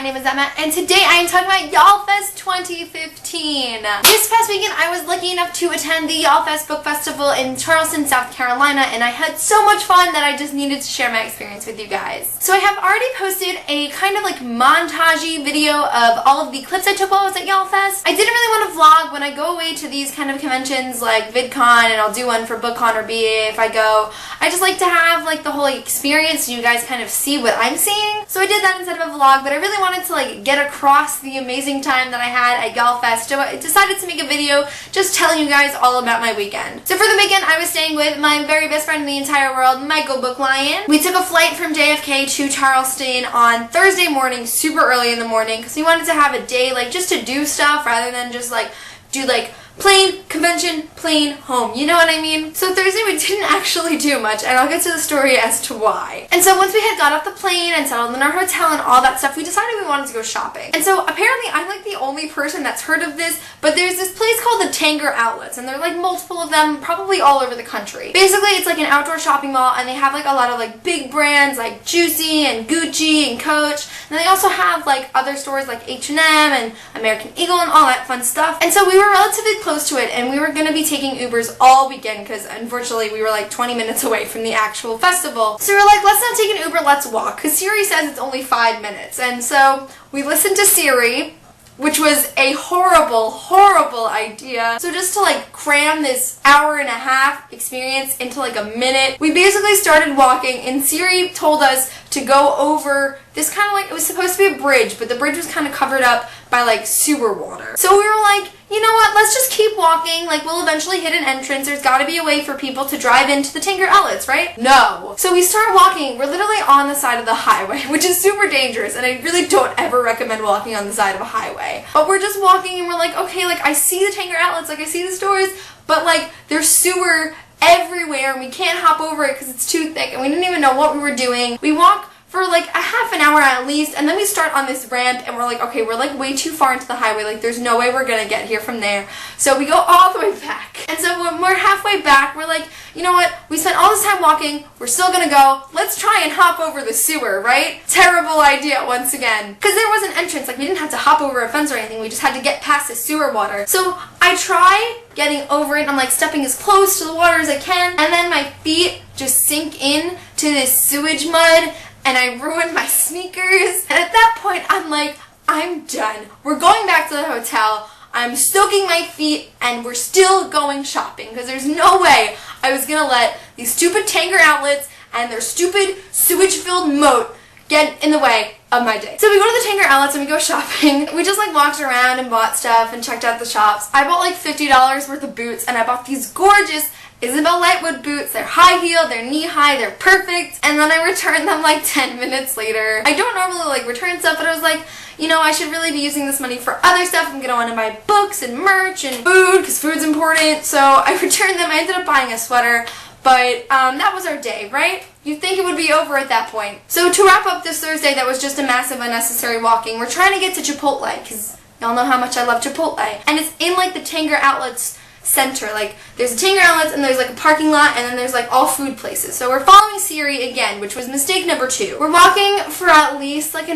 name is Emma, and today I am talking about Yallfest 2015. This past weekend I was lucky enough to attend the Yallfest Book Festival in Charleston, South Carolina, and I had so much fun that I just needed to share my experience with you guys. So I have already posted a kind of like montage-y video of all of the clips I took while I was at Yallfest. I didn't really want to vlog when I go away to these kind of conventions like VidCon, and I'll do one for BookCon or BA if I go. I just like to have like the whole experience so you guys kind of see what I'm seeing. So I did that instead of a vlog, but I really wanted to like get across the amazing time that I had at Yallfest, so I decided to make a video just telling you guys all about my weekend. So for the weekend I was staying with my very best friend in the entire world, Michael Booklion. We took a flight from JFK to Charleston on Thursday morning, super early in the morning, because we wanted to have a day like just to do stuff rather than just like do like plane, convention, plane, home. You know what I mean? So Thursday we didn't actually do much, and I'll get to the story as to why. And so once we had got off the plane and settled in our hotel and all that stuff, we decided we wanted to go shopping. And so apparently I'm like the only person that's heard of this, but there's this place called the Tanger Outlets, and there are like multiple of them probably all over the country. Basically it's like an outdoor shopping mall, and they have like a lot of like big brands like Juicy and Gucci and Coach, and they also have like other stores like H&M and American Eagle and all that fun stuff. And so we were relatively close to it, and we were going to be taking Ubers all weekend because unfortunately we were like 20 minutes away from the actual festival. So we were like, let's not take an Uber, let's walk, because Siri says it's only 5 minutes. And so we listened to Siri, which was a horrible idea. So just to like cram this hour-and-a-half experience into like a minute, we basically started walking, and Siri told us to go over this kind of like, it was supposed to be a bridge, but the bridge was kind of covered up by like sewer water. So we were like, you know what, let's just keep walking, like we'll eventually hit an entrance, there's gotta be a way for people to drive into the Tanger Outlets, right? No. So we start walking, we're literally on the side of the highway, which is super dangerous, and I really don't ever recommend walking on the side of a highway. But we're just walking and we're like, okay, like I see the Tanger Outlets, like I see the stores, but like there's sewer everywhere and we can't hop over it because it's too thick, and we didn't even know what we were doing. We walk for like a half an hour at least, and then we start on this ramp, and we're like, okay, we're like way too far into the highway, like there's no way we're gonna get here from there. So we go all the way back. And so when we're halfway back, we're like, you know what, we spent all this time walking, we're still gonna go, let's try and hop over the sewer, right? Terrible idea once again. Because there was an entrance, like we didn't have to hop over a fence or anything, we just had to get past the sewer water. So I try getting over it, I'm like stepping as close to the water as I can, and then my feet just sink in to this sewage mud, and I ruined my sneakers. And at that point, I'm like, I'm done. We're going back to the hotel. I'm stoking my feet, and we're still going shopping, because there's no way I was gonna let these stupid Tanger Outlets and their stupid sewage-filled moat get in the way of my day. So we go to the Tanger Outlets and we go shopping. We just like walked around and bought stuff and checked out the shops. I bought like $50 worth of boots, and I bought these gorgeous Isabel Lightwood boots. They're high heel, they're knee high, they're perfect, and then I returned them like 10 minutes later. I don't normally like return stuff, but I was like, you know, I should really be using this money for other stuff. I'm gonna want to buy books and merch and food, because food's important. So I returned them. I ended up buying a sweater, but that was our day, right? You'd think it would be over at that point. So to wrap up this Thursday that was just a massive unnecessary walking, we're trying to get to Chipotle, because y'all know how much I love Chipotle. And it's in like the Tanger Outlets center. Like there's a Tanger Outlets, and there's like a parking lot, and then there's like all food places. So we're following Siri again, which was mistake number 2. We're walking for at least like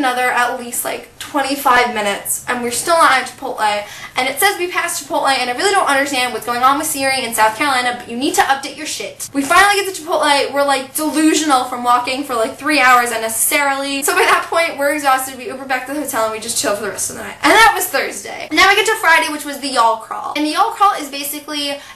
25 minutes, and we're still not at Chipotle, and it says we passed Chipotle, and I really don't understand what's going on with Siri in South Carolina, but you need to update your shit. We finally get to Chipotle. We're like delusional from walking for like 3 hours unnecessarily. So by that point, we're exhausted. We Uber back to the hotel, and we just chill for the rest of the night. And that was Thursday. Now we get to Friday, which was the Y'all Crawl. And the Y'all Crawl is basically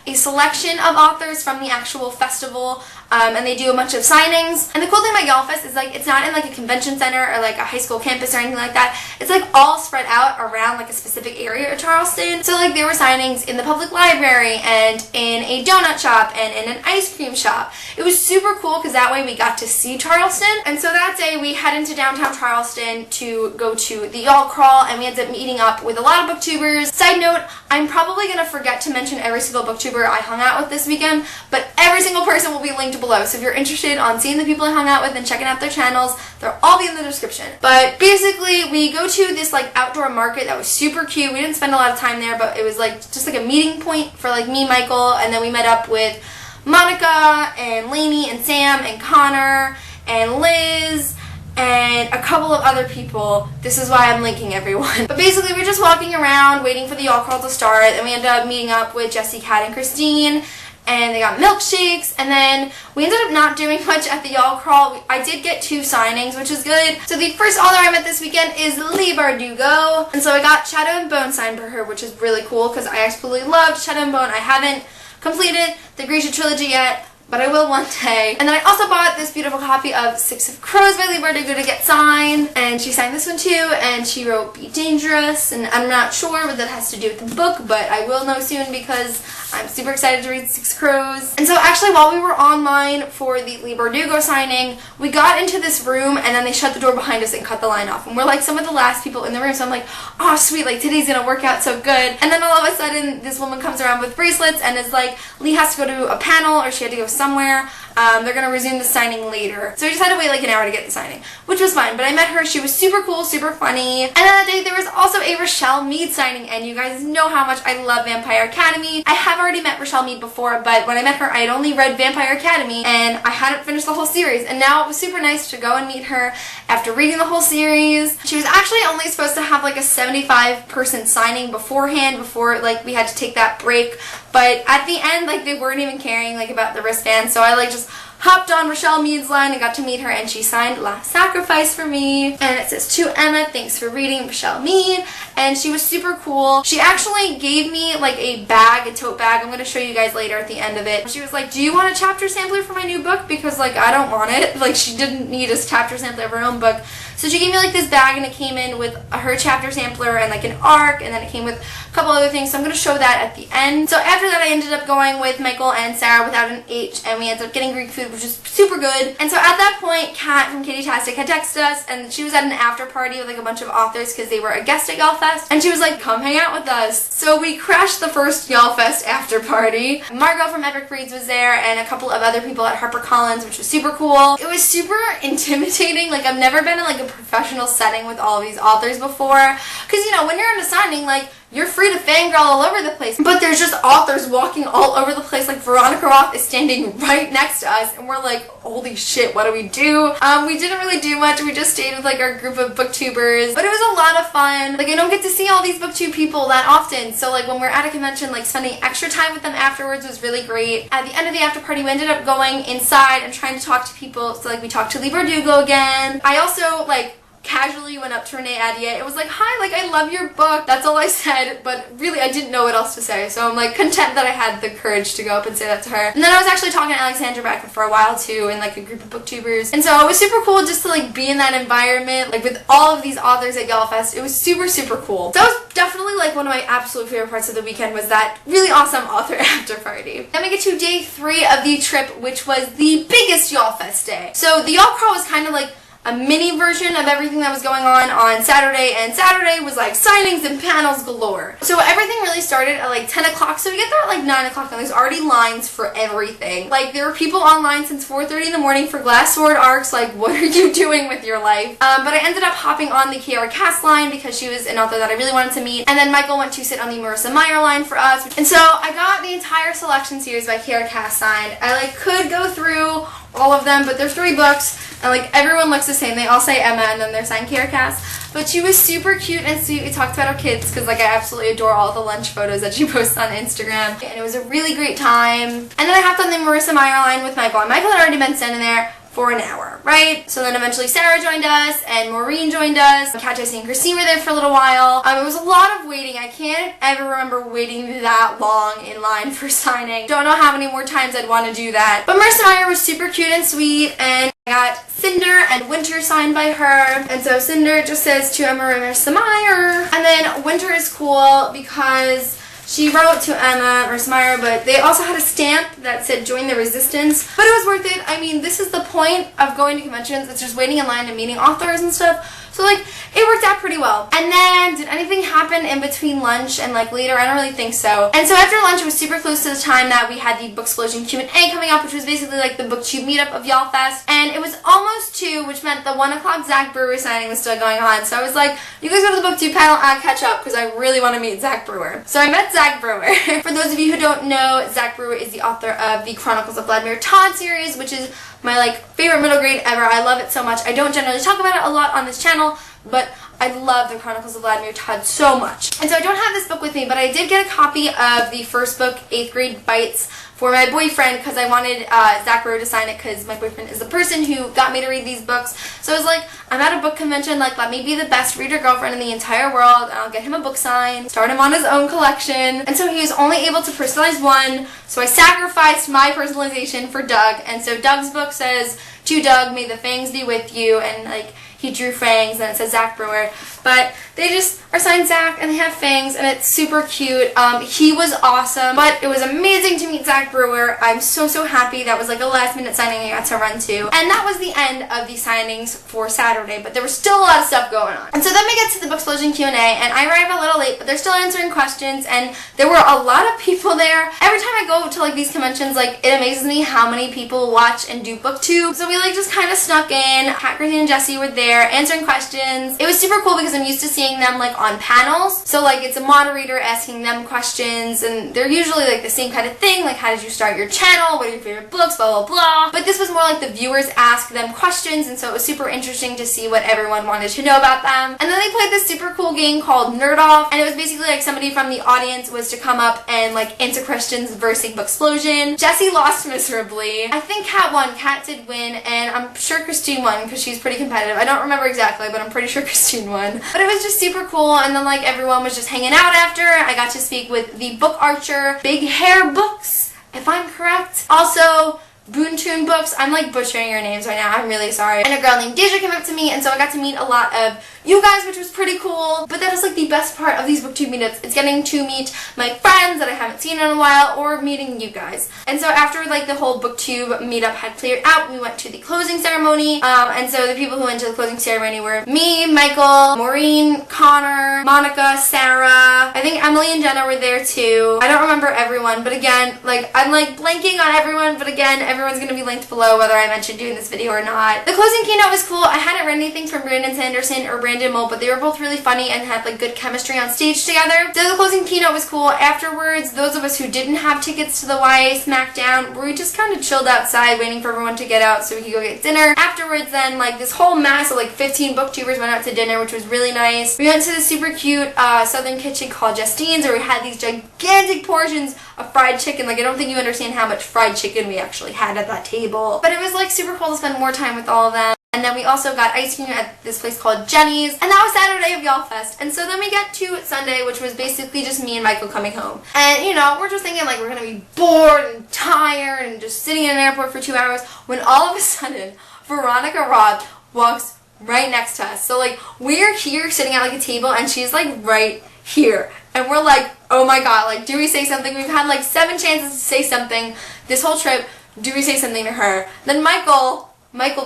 a selection of authors from the actual festival, and they do a bunch of signings. And the cool thing about Yallfest is like it's not in like a convention center or like a high school campus or anything like that. It's like all spread out around like a specific area of Charleston. So like there were signings in the public library and in a donut shop and in an ice cream shop. It was super cool because that way we got to see Charleston. And so that day we head into downtown Charleston to go to the Y'all Crawl, and we ended up meeting up with a lot of booktubers. Side note, I'm probably going to forget to mention every single booktuber I hung out with this weekend, but every single person will be linked below. So if you're interested on seeing the people I hung out with and checking out their channels, they'll all be in the description. But basically, we go to this like outdoor market that was super cute. We didn't spend a lot of time there, but it was like just like a meeting point for like me, Michael, and then we met up with Monica and Lainey and Sam and Connor and Liz and a couple of other people. This is why I'm linking everyone. But basically, we're just walking around waiting for the y'all crawl to start, and we ended up meeting up with Jessie, Kat, and Christine, and they got milkshakes, and then we ended up not doing much at the y'all crawl. I did get 2 signings, which is good. So the first author I met this weekend is Leigh Bardugo, and so I got Shadow and Bone signed for her, which is really cool because I absolutely loved Shadow and Bone. I haven't completed the Grisha trilogy yet, but I will one day. And then I also bought this beautiful copy of Six of Crows by Leigh Bardugo to get signed, and she signed this one too, and she wrote Be Dangerous, and I'm not sure what that has to do with the book, but I will know soon because I'm super excited to read Six Crows. And so actually while we were online for the Leigh Bardugo signing, we got into this room and then they shut the door behind us and cut the line off, and we're like some of the last people in the room, so I'm like, oh sweet, like today's gonna work out so good. And then all of a sudden this woman comes around with bracelets and is like, Leigh has to go to a panel, or she had to go somewhere. They're going to resume the signing later. So we just had to wait like an hour to get the signing, which was fine. But I met her. She was super cool, super funny. And on that day, there was also a Rochelle Mead signing, and you guys know how much I love Vampire Academy. I have already met Rochelle Mead before, but when I met her, I had only read Vampire Academy, and I hadn't finished the whole series. And now it was super nice to go and meet her after reading the whole series. She was actually only supposed to have like a 75-person signing beforehand, before like we had to take that break. But at the end, like they weren't even caring like about the wristband, so I like just hopped on Rochelle Mead's line and got to meet her, and she signed Last Sacrifice for me. And it says, to Emma, thanks for reading, Rochelle Mead. And she was super cool. She actually gave me like a bag, a tote bag. I'm going to show you guys later at the end of it. She was like, do you want a chapter sampler for my new book? Because like I don't want it. Like she didn't need a chapter sampler of her own book. So she gave me like this bag, and it came in with her chapter sampler and like an arc, and then it came with a couple other things, so I'm going to show that at the end. So after that, I ended up going with Michael and Sarah without an H, and we ended up getting Greek food, which is super good. And so at that point, Kat from Kitty Tastic had texted us, and she was at an after party with like a bunch of authors because they were a guest at Yallfest, and she was like, come hang out with us. So we crashed the first Yallfest after party. Margot from Epic Reads was there, and a couple of other people at HarperCollins, which was super cool. It was super intimidating. Like I've never been in like a professional setting with all of these authors before, because you know when you're in a signing, like you're free to fangirl all over the place, but there's just authors walking all over the place. Like Veronica Roth is standing right next to us, and we're like, holy shit, what do? We didn't really do much. We just stayed with like our group of booktubers, but it was a lot of fun. Like I don't get to see all these booktube people that often, so like when we're at a convention, like spending extra time with them afterwards was really great. At the end of the after party, we ended up going inside and trying to talk to people. So like we talked to Leigh Bardugo again. I also like casually went up to Renee Adier. It was like, hi, like I love your book. That's all I said, but really I didn't know what else to say, so I'm like content that I had the courage to go up and say that to her. And then I was actually talking to Alexandra Beckman for a while too, in like a group of booktubers, and so it was super cool just to like be in that environment, like with all of these authors at Yallfest. It was super, super cool. So that was definitely like one of my absolute favorite parts of the weekend, was that really awesome author after party. Then we get to day 3 of the trip, which was the biggest Yallfest day. So the Y'all Crawl was kind of like a mini version of everything that was going on Saturday, and Saturday was like signings and panels galore. So everything really started at like 10 o'clock, so we get there at like 9 o'clock, and there's already lines for everything. Like there were people online since 4:30 in the morning for Glass Sword arcs. Like what are you doing with your life? But I ended up hopping on the Kiara Cass line because she was an author that I really wanted to meet, and then Michael went to sit on the Marissa Meyer line for us. And so I got the entire selection series by Kiara Cass signed. I like could go through all of them, but there's 3 books, and like everyone looks the same. They all say Emma, and then they're signed Kiara Cass. But she was super cute and sweet. We talked about our kids because like I absolutely adore all the lunch photos that she posts on Instagram, and it was a really great time. And then I hopped on the Marissa Meyer line with Michael, and Michael had already been standing there for an hour, right? So then eventually Sarah joined us, and Maureen joined us. Kat, Jessie, and Christine were there for a little while. It was a lot of waiting. I can't ever remember waiting that long in line for signing. Don't know how many more times I'd want to do that. But Marissa Meyer was super cute and sweet, and I got Cinder and Winter signed by her. And so Cinder just says, to Emma, Marissa Meyer. And then Winter is cool because she wrote to Emma, Marissa Meyer, but they also had a stamp that said join the resistance. But it was worth it. I mean, this is the point of going to conventions. It's just waiting in line and meeting authors and stuff. So like, it worked out pretty pretty well. And then, did anything happen in between lunch and like later? I don't really think so. And so after lunch, it was super close to the time that we had the Booksplosion Q&A coming up, which was basically like the BookTube meetup of Yallfest. And it was almost 2, which meant the 1 o'clock Zach Brewer signing was still going on. So I was like, you guys go to the BookTube panel, I'll catch up because I really want to meet Zach Brewer. So I met Zach Brewer. For those of you who don't know, Zach Brewer is the author of the Chronicles of Vladimir Tod series, which is my like favorite middle grade ever. I love it so much. I don't generally talk about it a lot on this channel, but I love the Chronicles of Vladimir Tod so much. And so I don't have this book with me, but I did get a copy of the first book, 8th Grade Bites, for my boyfriend because I wanted Zach Brewer to sign it because my boyfriend is the person who got me to read these books. So I was like, I'm at a book convention, like let me be the best reader girlfriend in the entire world and I'll get him a book signed, start him on his own collection. And so he was only able to personalize 1, so I sacrificed my personalization for Doug. And so Doug's book says, to Doug, may the fangs be with you, and like he drew fangs and it says Zach Brewer. But they just are signed Zach and they have fangs and it's super cute. He was awesome, but it was amazing to meet Zach Brewer. I'm so happy. That was like a last minute signing I got to run to. And that was the end of the signings for Saturday, but there was still a lot of stuff going on. And so then we get to the Booksplosion Q&A and I arrived a little late, but they're still answering questions and there were a lot of people there. Every time I go to like these conventions, like it amazes me how many people watch and do BookTube. So we like just kind of snuck in. Kat, Christine, and Jesse were there answering questions. It was super cool because I'm used to seeing them like on panels. So like it's a moderator asking them questions and they're usually like the same kind of thing, like how did you start your channel, what are your favorite books, blah blah blah. But this was more like the viewers ask them questions, and so it was super interesting to see what everyone wanted to know about them. And then they played this super cool game called Nerd Off, and it was basically like somebody from the audience was to come up and like answer questions versing Booksplosion. Jesse lost miserably. I think Kat won. Kat did win, and I'm sure Christine won because she's pretty competitive. I don't remember exactly, but I'm pretty sure Christine won. But it was just super cool, and then like everyone was just hanging out after. I got to speak with the book archer, Big Hair Books, if I'm correct. Also, Boontoon Books. I'm like butchering your names right now. I'm really sorry. And a girl named Deja came up to me, and so I got to meet a lot of you guys, which was pretty cool. But that is like the best part of these BookTube meetups. It's getting to meet my friends that I haven't seen in a while, or meeting you guys. And so after like the whole BookTube meetup had cleared out, we went to the closing ceremony. And so the people who went to the closing ceremony were me, Michael, Maureen, Connor, Monica, Sarah. I think Emily and Jenna were there too. I don't remember everyone, but again, like I'm like blanking on everyone, but again, everyone's gonna be linked below whether I mentioned doing this video or not. The closing keynote was cool. I hadn't read anything from Brandon Sanderson or Brandon Mull, but they were both really funny and had like good chemistry on stage together. So the closing keynote was cool. Afterwards, those of us who didn't have tickets to the YA Smackdown, we just kind of chilled outside waiting for everyone to get out so we could go get dinner. Afterwards then, like this whole mass of like 15 booktubers went out to dinner, which was really nice. We went to the super cute southern kitchen called Justine's, where we had these gigantic portions of fried chicken. Like I don't think you understand how much fried chicken we actually had at that table. But it was like super cool to spend more time with all of them. And then we also got ice cream at this place called Jenny's. And that was Saturday of Yallfest. And so then we get to Sunday, which was basically just me and Michael coming home. And you know, we're just thinking like we're gonna be bored and tired and just sitting in an airport for 2 hours, when all of a sudden Veronica Roth walks right next to us. So like we're here sitting at like a table and she's like right here. And we're like, oh my god, like do we say something? We've had like 7 chances to say something this whole trip. Do we say something to her? Then Michael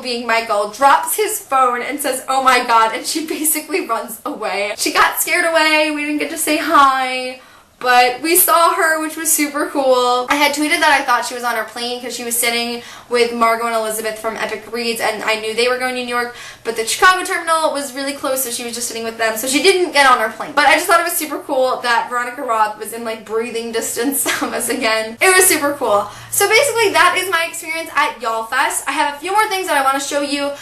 being Michael, drops his phone and says, oh my god, and she basically runs away. She got scared away, we didn't get to say hi, but we saw her, which was super cool. I had tweeted that I thought she was on her plane because she was sitting with Margot and Elizabeth from Epic Reads, and I knew they were going to New York, but the Chicago terminal was really close, so she was just sitting with them, so she didn't get on her plane. But I just thought it was super cool that Veronica Roth was in like breathing distance of us again. It was super cool. So basically that is my experience at Yallfest. I have a few more things that I want to show you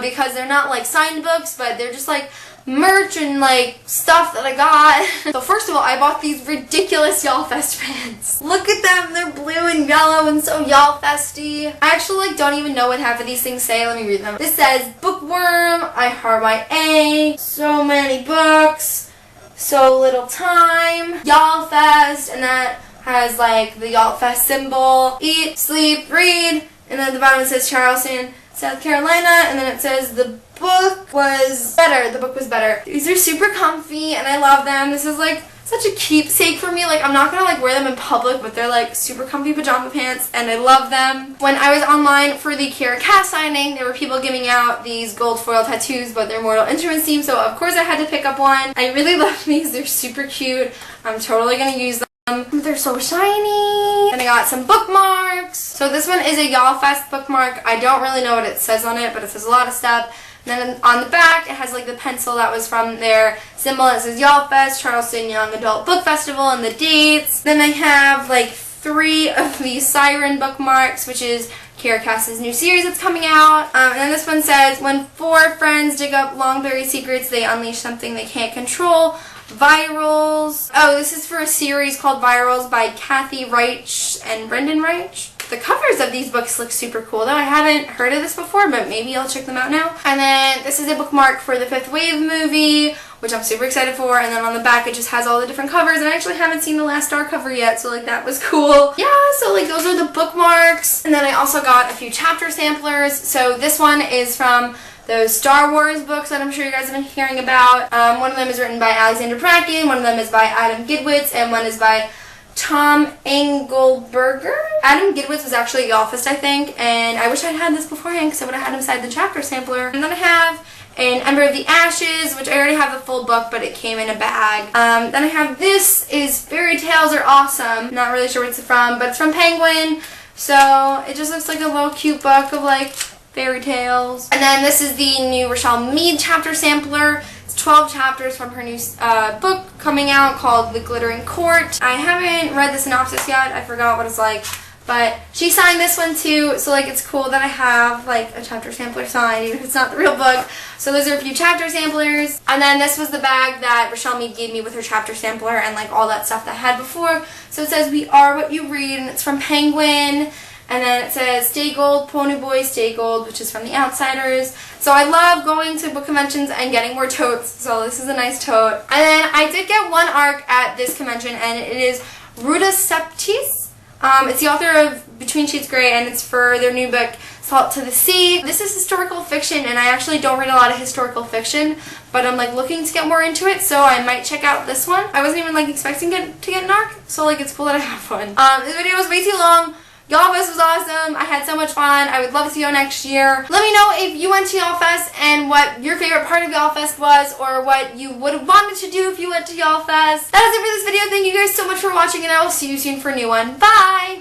because they're not like signed books, but they're just like merch and like stuff that I got. So first of all, I bought these ridiculous Yallfest pants. Look at them, they're blue and yellow and so Yallfesty. I actually like don't even know what half of these things say. Let me read them. This says bookworm, I heart my A, so many books, so little time, Yallfest, and that has like the Yallfest symbol, eat, sleep, read, and then at the bottom it says Charleston, South Carolina, and then it says the book was better. The book was better. These are super comfy and I love them. This is like such a keepsake for me. Like, I'm not gonna like wear them in public, but they're like super comfy pajama pants and I love them. When I was online for the Kiera Cass signing, there were people giving out these gold foil tattoos, but they're Mortal Instruments themed, so of course I had to pick up one. I really love these. They're super cute. I'm totally gonna use them. They're so shiny. And I got some bookmarks. So this one is a Yallfest bookmark. I don't really know what it says on it, but it says a lot of stuff. And then on the back, it has like the pencil that was from their symbol. It says Yallfest, Charleston Young Adult Book Festival, and the dates. Then I have like 3 of these Siren bookmarks, which is Kiera Cass's new series that's coming out. And then this one says, when 4 friends dig up long-buried secrets, they unleash something they can't control. Virals. Oh, this is for a series called Virals by Kathy Reich and Brendan Reich. The covers of these books look super cool though. I haven't heard of this before, but maybe I'll check them out now. And then this is a bookmark for the 5th Wave movie, which I'm super excited for. And then on the back it just has all the different covers, and I actually haven't seen the last Star cover yet, so like that was cool. Yeah, so like those are the bookmarks. And then I also got a few chapter samplers. So this one is from those Star Wars books that I'm sure you guys have been hearing about. One of them is written by Alexander Bracken, one of them is by Adam Gidwitz, and one is by Tom Engelberger. Adam Gidwitz was actually at Yallfest, I think, and I wish I'd had this beforehand because I would have had him sign the chapter sampler. And then I have an Ember of the Ashes, which I already have the full book, but it came in a bag. Then I have this is Fairy Tales Are Awesome. Not really sure what it's from, but it's from Penguin. So it just looks like a little cute book of like fairy tales. And then this is the new Rochelle Mead chapter sampler. It's 12 chapters from her new book coming out called The Glittering Court. I haven't read the synopsis yet. I forgot what it's like. But she signed this one too, so like it's cool that I have like a chapter sampler signed, even if it's not the real book. So those are a few chapter samplers. And then this was the bag that Rochelle Mead gave me with her chapter sampler and like all that stuff that I had before. So it says, "We are what you read," and it's from Penguin. And then it says, "Stay Gold, Pony Boy, Stay Gold," which is from The Outsiders. So I love going to book conventions and getting more totes, so this is a nice tote. And then I did get one ARC at this convention, and it is Ruta Septis. It's the author of Between Sheets Grey, and it's for their new book, Salt to the Sea. This is historical fiction, and I actually don't read a lot of historical fiction, but I'm like looking to get more into it, so I might check out this one. I wasn't even like expecting to get an ARC, so like it's cool that I have one. This video was way too long. Yallfest was awesome. I had so much fun. I would love to see you next year. Let me know if you went to Yallfest and what your favorite part of Yallfest was, or what you would have wanted to do if you went to Yallfest. That is it for this video. Thank you guys so much for watching, and I will see you soon for a new one. Bye!